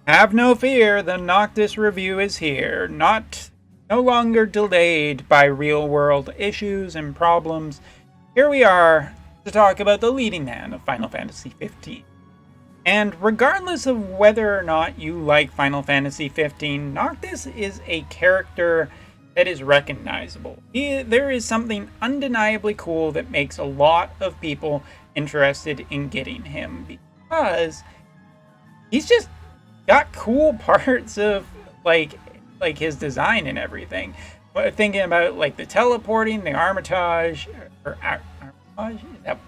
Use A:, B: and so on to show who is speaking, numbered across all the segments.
A: Have no fear, the Noctis review is here. No longer delayed by real-world issues and problems. Here we are to talk about the leading man of Final Fantasy XV. And regardless of whether or not you like Final Fantasy XV, Noctis is a character that is recognizable. There is something undeniably cool that makes a lot of people interested in getting him because he's just got cool parts of like his design and everything. But thinking about like the teleporting, the Armitage, Armitage.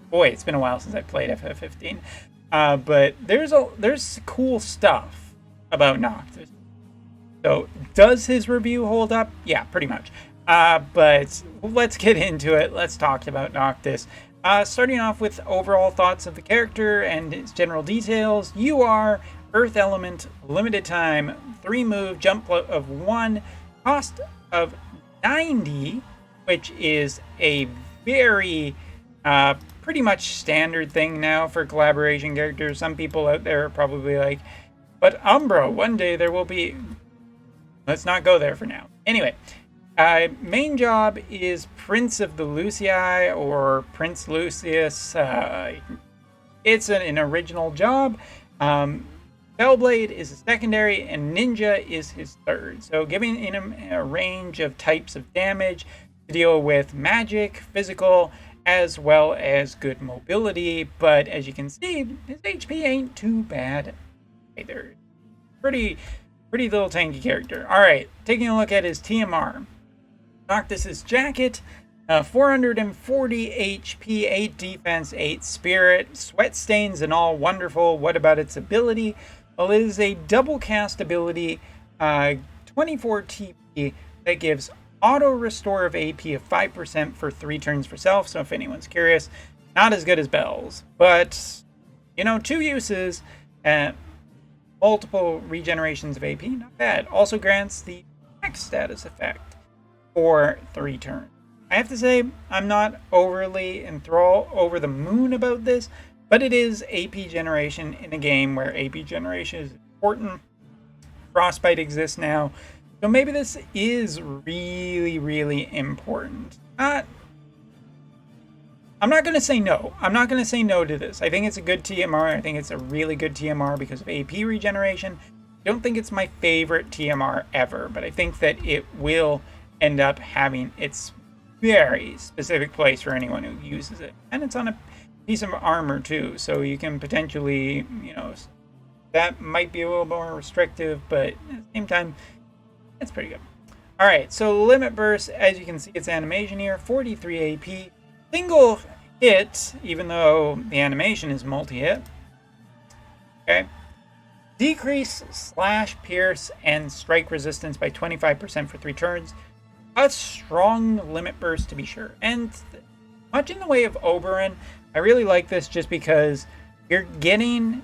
A: Boy, it's been a while since I played FF15. But there's cool stuff about Noctis. So does his review hold up? Yeah, pretty much. But let's get into it. Let's talk about Noctis. Starting off with overall thoughts of the character and its general details. You are Earth Element, limited time, 3 move, jump of 1, cost of 90, which is a very pretty much standard thing now for collaboration characters. Some people out there are probably like, but Umbra, one day there will be... Let's not go there for now. Anyway, main job is Prince of the Lucii, or Prince Lucius. It's an original job. Spellblade is a secondary, and Ninja is his third. So giving him a range of types of damage to deal with magic, physical, as well as good mobility. But as you can see, his HP ain't too bad either. Pretty little tanky character. Alright, taking a look at his TMR. Noctis's jacket, 440 HP, 8 defense, 8 spirit, sweat stains and all wonderful. What about its ability? Well, it is a double cast ability, 24 TP, that gives auto restore of AP of 5% for 3 turns for self. So if anyone's curious, not as good as Bells, but 2 uses, multiple regenerations of AP, not bad. Also grants the max status effect for 3 turns. I have to say, I'm not overly enthralled, over the moon about this, but it is AP generation in a game where AP generation is important. Frostbite exists now, so maybe this is really important. I'm not going to say no. I'm not going to say no to this. I think it's a good TMR. I think it's a really good TMR because of AP regeneration. I don't think it's my favorite TMR ever, but I think that it will end up having its very specific place for anyone who uses it. And it's on a piece of armor too, so you can potentially, that might be a little more restrictive, but at the same time, it's pretty good. Alright, so Limit Burst, as you can see, its animation here, 43 AP. Single hit, even though the animation is multi-hit. Okay. Decrease slash, pierce, and strike resistance by 25% for 3 turns. A strong Limit Burst, to be sure. And much in the way of Oberon, I really like this just because you're getting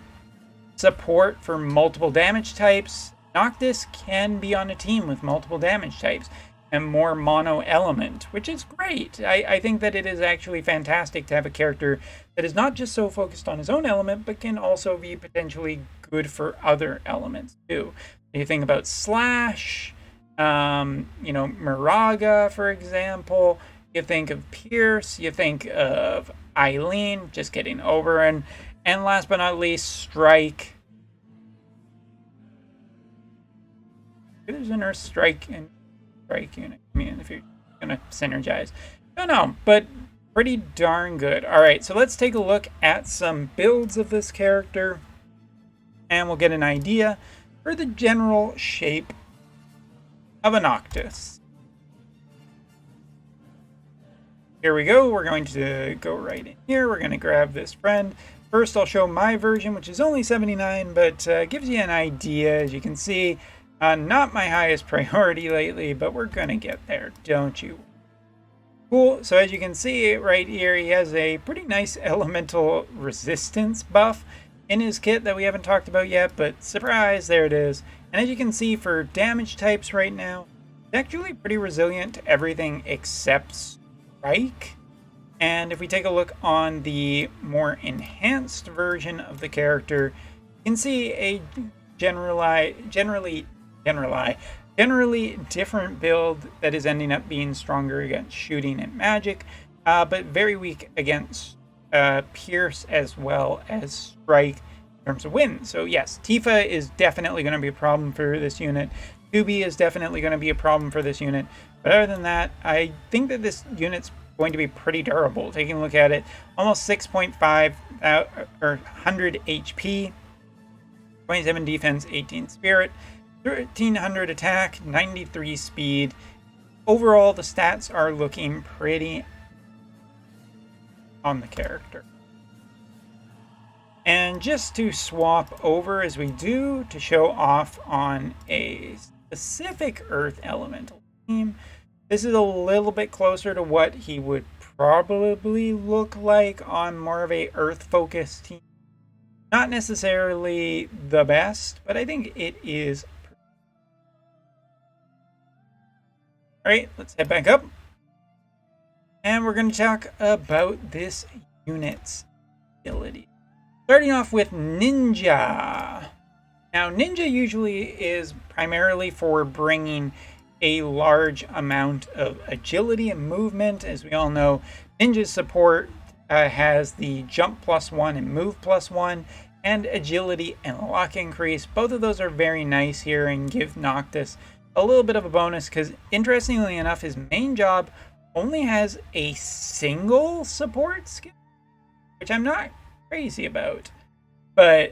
A: support for multiple damage types. Noctis can be on a team with multiple damage types and more mono element, which is great. I think that it is actually fantastic to have a character that is not just so focused on his own element, but can also be potentially good for other elements too. You think about Slash, Miraga, for example. You think of Pierce, you think of Eileen, just getting over, and last but not least, Strike. There's an Earth Strike and Strike unit. I mean, if you're gonna synergize. Don't know, but pretty darn good. Alright, so let's take a look at some builds of this character, and we'll get an idea for the general shape of a Noctis. Here we go. We're going to go right in here. We're going to grab this friend. First, I'll show my version, which is only 79, but gives you an idea. As you can see, not my highest priority lately, but we're going to get there, don't you? Cool. So as you can see right here, he has a pretty nice elemental resistance buff in his kit that we haven't talked about yet, but surprise, there it is. And as you can see, for damage types right now, it's actually pretty resilient to everything except Strike. And if we take a look on the more enhanced version of the character, you can see a generally different build that is ending up being stronger against shooting and magic, but very weak against pierce as well as strike in terms of wind. So yes, Tifa is definitely going to be a problem for this unit. 2B is definitely going to be a problem for this unit. But other than that, I think that this unit's going to be pretty durable. Taking a look at it, almost 6.5 or 100 HP, 27 defense, 18 spirit, 1300 attack, 93 speed. Overall, the stats are looking pretty on the character. And just to swap over as we do to show off on a specific Earth Elemental team, this is a little bit closer to what he would probably look like on more of a Earth-focused team. Not necessarily the best, but I think it is. Alright, let's head back up. And we're going to talk about this unit's ability. Starting off with Ninja. Now, Ninja usually is primarily for bringing a large amount of agility and movement. As we all know, Ninja's support has the jump +1 and move +1, and agility and luck increase. Both of those are very nice here and give Noctis a little bit of a bonus because, interestingly enough, his main job only has a single support skill, which I'm not crazy about. But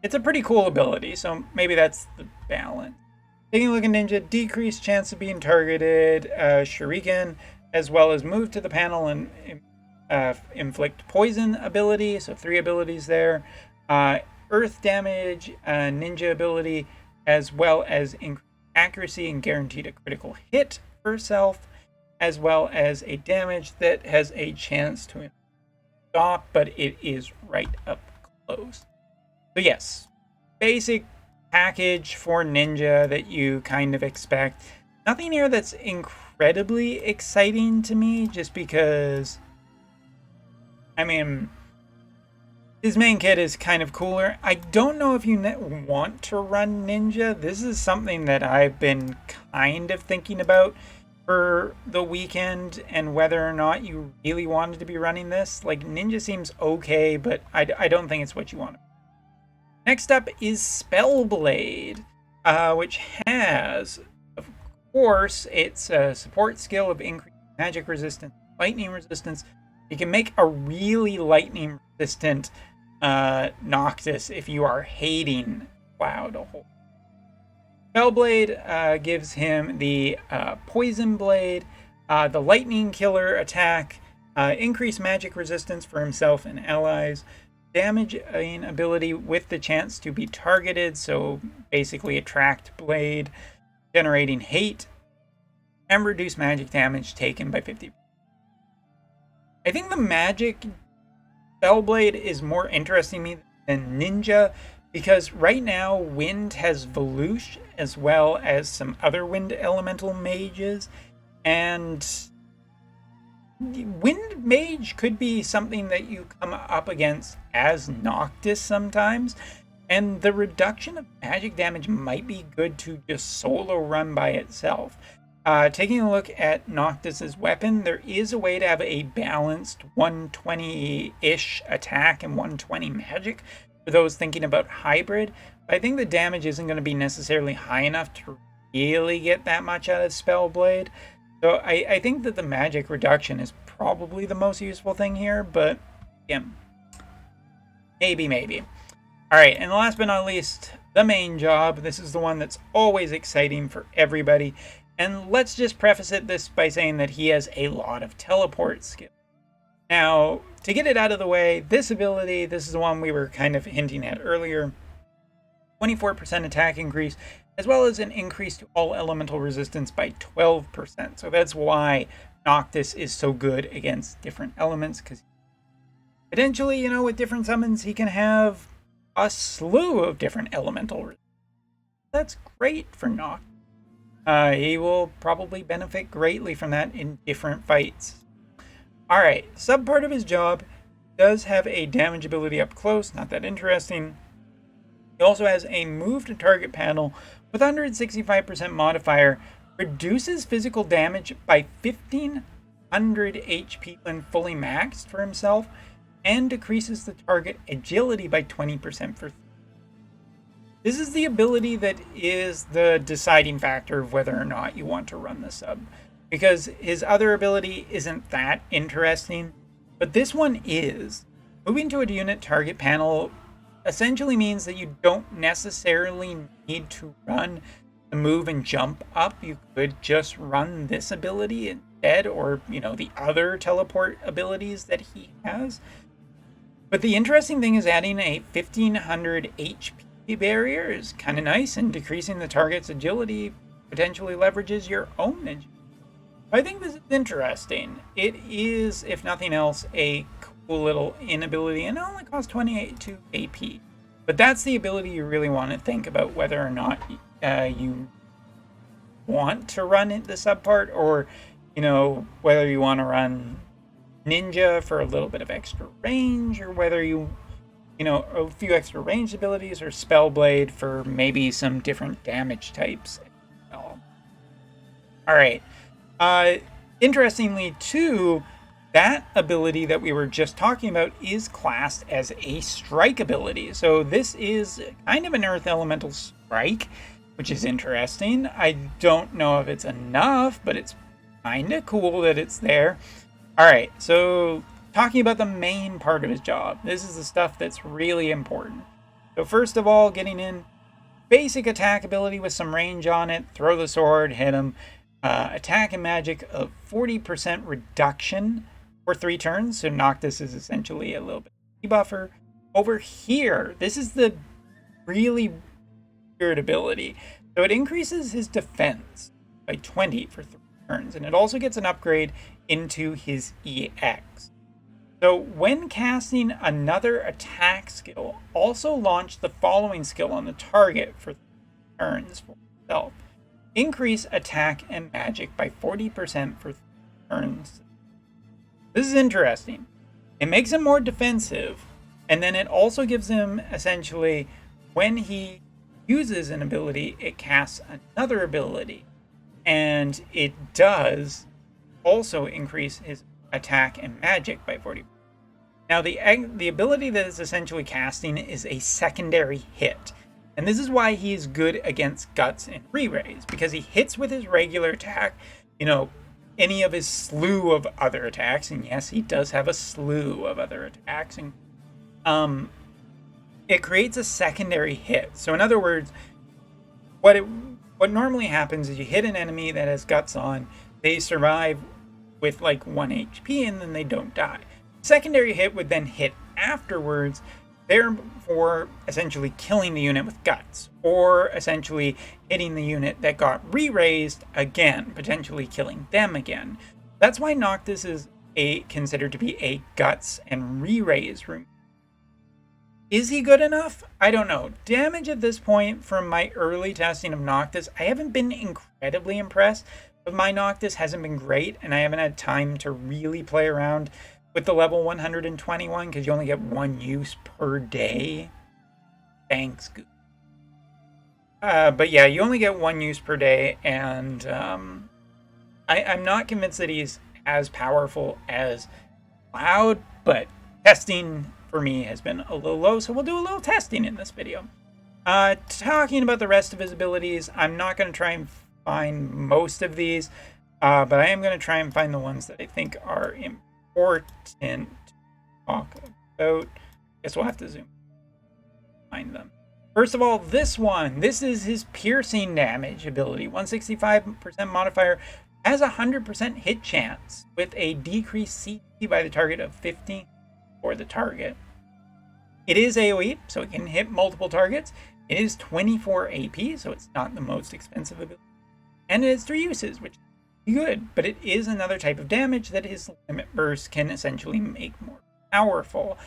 A: it's a pretty cool ability, so maybe that's the balance. Taking a look at Ninja, decreased chance of being targeted, Shuriken, as well as move to the panel and inflict poison ability, so 3 abilities there. Earth damage, Ninja ability, as well as increased accuracy and guaranteed a critical hit for herself, as well as a damage that has a chance to stop, but it is right up close. So yes, basic package for Ninja that you kind of expect. Nothing here that's incredibly exciting to me, just because, I mean, his main kit is kind of cooler. I don't know if you want to run Ninja. This is something that I've been kind of thinking about for the weekend, and whether or not you really wanted to be running this. Like, Ninja seems okay, but I don't think it's what you want. Next up is Spellblade, which has, of course, its support skill of increased magic resistance, lightning resistance. You can make a really lightning resistant Noctis if you are hating Cloud a whole. Spellblade gives him the Poison Blade, the Lightning Killer attack, increased magic resistance for himself and allies, damaging ability with the chance to be targeted, so basically attract blade, generating hate, and reduce magic damage taken by 50%. I think the magic Spellblade is more interesting to me than Ninja, because right now Wind has Volush as well as some other Wind Elemental mages, and Wind Mage could be something that you come up against as Noctis sometimes, and the reduction of magic damage might be good to just solo run by itself. Taking a look at Noctis's weapon, there is a way to have a balanced 120-ish attack and 120 magic for those thinking about hybrid. But I think the damage isn't going to be necessarily high enough to really get that much out of Spellblade. So I think that the magic reduction is probably the most useful thing here, but yeah, maybe. Alright, and last but not least, the main job. This is the one that's always exciting for everybody. And let's just preface this by saying that he has a lot of teleport skill. Now, to get it out of the way, this ability, this is the one we were kind of hinting at earlier. 24% attack increase, as well as an increase to all elemental resistance by 12%. So that's why Noctis is so good against different elements, because potentially, you know, with different summons, he can have a slew of different elemental resistance. That's great for Noctis. He will probably benefit greatly from that in different fights. Alright, subpart of his job does have a damage ability up close, not that interesting. He also has a move to target panel with 165% modifier, reduces physical damage by 1500 HP when fully maxed for himself, and decreases the target agility by 20% for. This is the ability that is the deciding factor of whether or not you want to run the sub, because his other ability isn't that interesting, but this one is. Moving to a unit target panel essentially means that you don't necessarily need to run the move and jump up. You could just run this ability instead, or, you know, the other teleport abilities that he has. But the interesting thing is adding a 1500 HP barrier is kind of nice, and decreasing the target's agility potentially leverages your own agility. I think this is interesting. It is, if nothing else, a cool little inability, and it only costs 22 AP. But that's the ability you really want to think about whether or not you want to run the subpart, or, you know, whether you want to run Ninja for a little bit of extra range, or whether you know, a few extra ranged abilities, or Spellblade for maybe some different damage types. Alright. Interestingly, too, that ability that we were just talking about is classed as a strike ability. So this is kind of an Earth Elemental strike, which is interesting. I don't know if it's enough, but it's kind of cool that it's there. Alright, so talking about the main part of his job. This is the stuff that's really important. So first of all, getting in basic attack ability with some range on it. Throw the sword, hit him. Attack and magic of 40% reduction for 3 turns. So Noctis is essentially a little bit of a debuffer. Over here, this is the really weird ability. So it increases his defense by 20 for 3 turns. And it also gets an upgrade into his EX. So when casting another attack skill, also launch the following skill on the target for 3 turns for itself. Increase attack and magic by 40% for 3 turns. This is interesting. It makes him more defensive, and then it also gives him, essentially, when he uses an ability, it casts another ability. And it does also increase his attack and magic by 40%. Now, the ability that is essentially casting is a secondary hit. And this is why he's good against Guts and Re-Raise, because he hits with his regular attack, you know, any of his slew of other attacks, and yes, he does have a slew of other attacks, and it creates a secondary hit. So in other words, what normally happens is you hit an enemy that has Guts on, they survive with like 1 HP, and then they don't die. Secondary hit would then hit afterwards, therefore essentially killing the unit with Guts, or essentially hitting the unit that got re-raised again, potentially killing them again. That's why Noctis is considered to be a Guts and re-raise room. Is he good enough? I don't know. Damage at this point, from my early testing of Noctis, I haven't been incredibly impressed, but my Noctis hasn't been great, and I haven't had time to really play around with the level 121, because you only get 1 use per day. Thanks. But yeah, you only get 1 use per day, and I'm not convinced that he's as powerful as Cloud, but testing for me has been a little low, so we'll do a little testing in this video. Talking about the rest of his abilities, I'm not going to try and find most of these, but I am going to try and find the ones that I think are important to talk about. Guess we'll have to zoom find them. First of all, this one. This is his piercing damage ability. 165% modifier, has a 100% hit chance with a decreased CP by the target of 15 for the target. It is AoE, so it can hit multiple targets. It is 24 AP, so it's not the most expensive ability. And it has 3 uses, which good, but it is another type of damage that his limit burst can essentially make more powerful.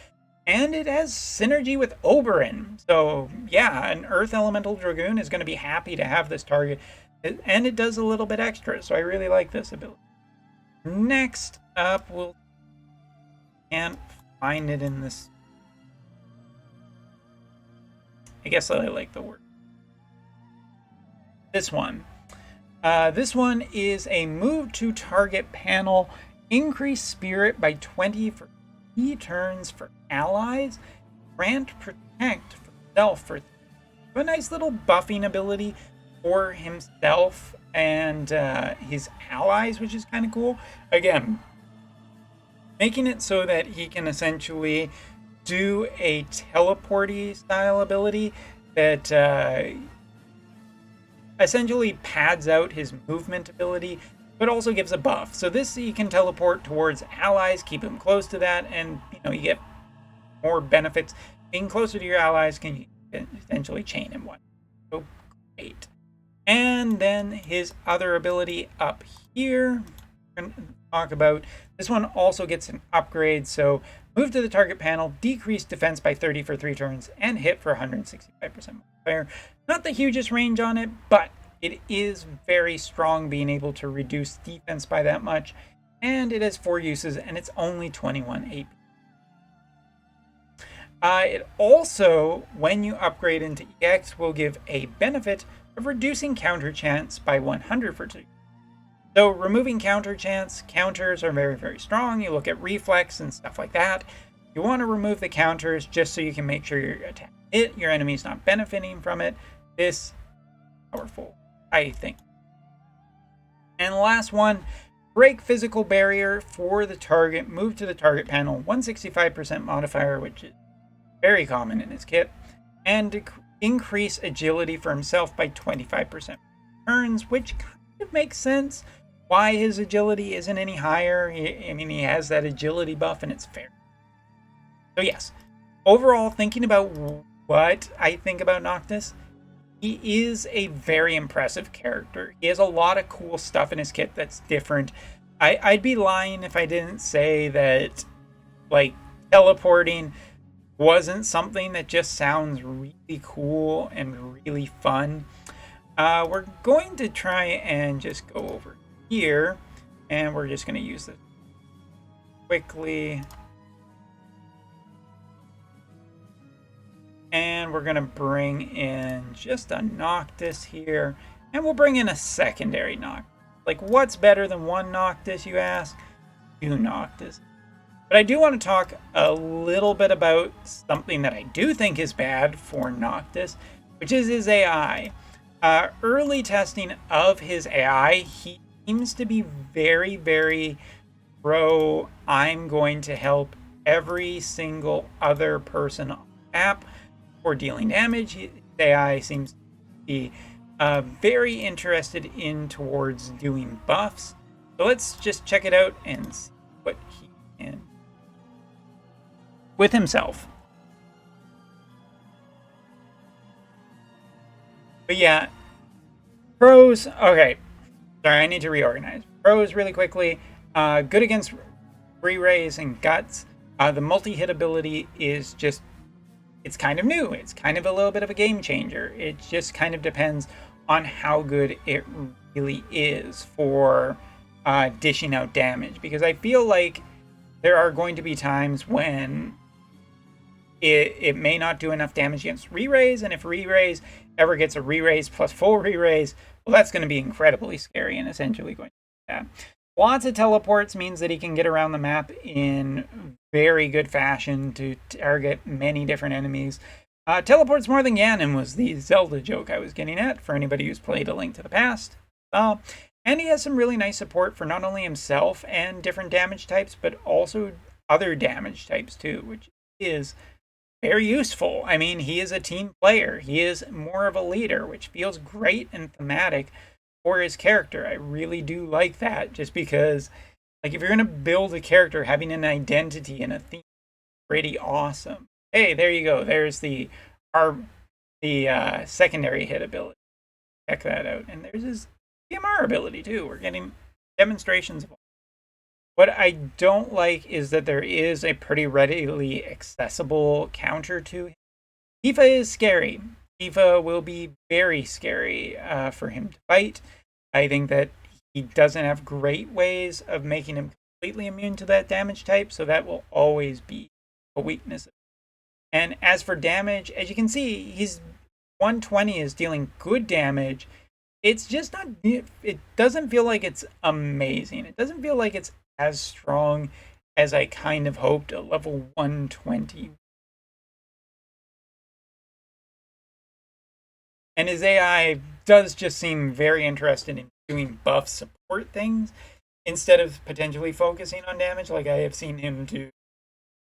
A: And it has synergy with Oberyn. So yeah, an Earth Elemental Dragoon is going to be happy to have this target. And it does a little bit extra, so I really like this ability. Next up, we'll can't find it in this. I guess I like the word. This one. This one is a move to target panel. Increase spirit by 20 for 3 turns for allies. Grant protect for self for a nice little buffing ability for himself and his allies, which is kind of cool. Again, making it so that he can essentially do a teleporty style ability that essentially pads out his movement ability, but also gives a buff. So this, he can teleport towards allies, keep him close to that, and you get more benefits. Being closer to your allies can essentially chain him one. So great. And then his other ability up here, we're going to talk about. This one also gets an upgrade. So move to the target panel, decrease defense by 30 for 3 turns, and hit for 165% modifier. Not the hugest range on it, but it is very strong, being able to reduce defense by that much. And it has 4 uses, and it's only 21 AP. It also, when you upgrade into EX, will give a benefit of reducing counter chance by 100 for 2. So removing counter chance, counters are very, very strong. You look at reflex and stuff like that. You want to remove the counters just so you can make sure your attack hit, your enemy's not benefiting from it. This is powerful, I think. And the last one, break physical barrier for the target. Move to the target panel, 165% modifier, which is very common in his kit, and increase agility for himself by 25% turns, which kind of makes sense why his agility isn't any higher. I mean, he has that agility buff, and it's fair. So yes, overall, thinking about what I think about Noctis, he is a very impressive character. He has a lot of cool stuff in his kit that's different. I'd be lying if I didn't say that, like, teleporting wasn't something that just sounds really cool and really fun. We're going to try and just go over here, and we're just going to use this quickly. And we're going to bring in just a Noctis here, and we'll bring in a secondary Noctis. Like, what's better than one Noctis, you ask? 2 Noctis. But I do want to talk a little bit about something that I do think is bad for Noctis, which is his AI. Early testing of his AI, he seems to be very, very pro, I'm going to help every single other person on the map for dealing damage. His AI seems to be very interested in towards doing buffs. So let's just check it out and see what he can with himself. But yeah, pros. Okay, sorry, I need to reorganize. Pros really quickly. Good against re-raise and guts. The multi-hit ability is just, it's kind of new. It's kind of a little bit of a game changer. It just kind of depends on how good it really is for dishing out damage. Because I feel like there are going to be times when it may not do enough damage against re-raise, and if re-raise ever gets a re-raise plus full re-raise, well, that's going to be incredibly scary and essentially going to do that. Lots of teleports means that he can get around the map in very good fashion to target many different enemies. Teleports more than Ganon was the Zelda joke I was getting at for anybody who's played A Link to the Past. And he has some really nice support for not only himself and different damage types, but also other damage types too, which is very useful. I mean, he is a team player. He is more of a leader, which feels great and thematic for his character. I really do like that, just because, like, if you're going to build a character, having an identity and a theme is pretty awesome. Hey, there you go. There's the secondary hit ability. Check that out. And there's his PMR ability too. We're getting demonstrations of all. What I don't like is that there is a pretty readily accessible counter to him. Tifa is scary. Tifa will be very scary for him to fight. I think that he doesn't have great ways of making him completely immune to that damage type, so that will always be a weakness. And as for damage, as you can see, he's 120 is dealing good damage. It's just not, it doesn't feel like it's amazing. It doesn't feel like it's as strong as I kind of hoped at level 120. And his AI does just seem very interested in doing buff support things instead of potentially focusing on damage, like I have seen him do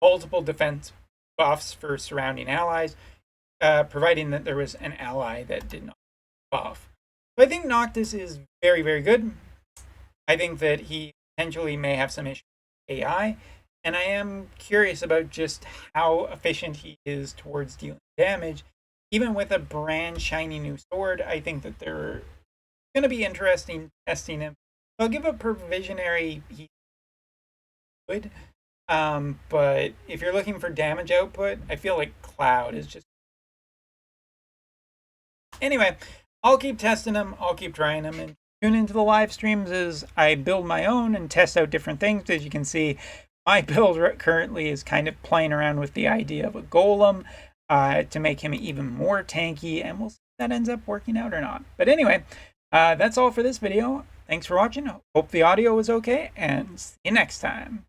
A: multiple defense buffs for surrounding allies, providing that there was an ally that did not buff. So I think Noctis is very, very good. I think that he potentially may have some issues with AI, and I am curious about just how efficient he is towards dealing damage. Even with a brand shiny new sword, I think that they're going to be interesting testing him. I'll give a provisionary he good. But if you're looking for damage output, I feel like Cloud is just... Anyway, I'll keep testing them, I'll keep trying them, and tune into the live streams as I build my own and test out different things. As you can see, my build currently is kind of playing around with the idea of a golem to make him even more tanky, and we'll see if that ends up working out or not. But anyway, that's all for this video. Thanks for watching. Hope the audio was okay, and see you next time.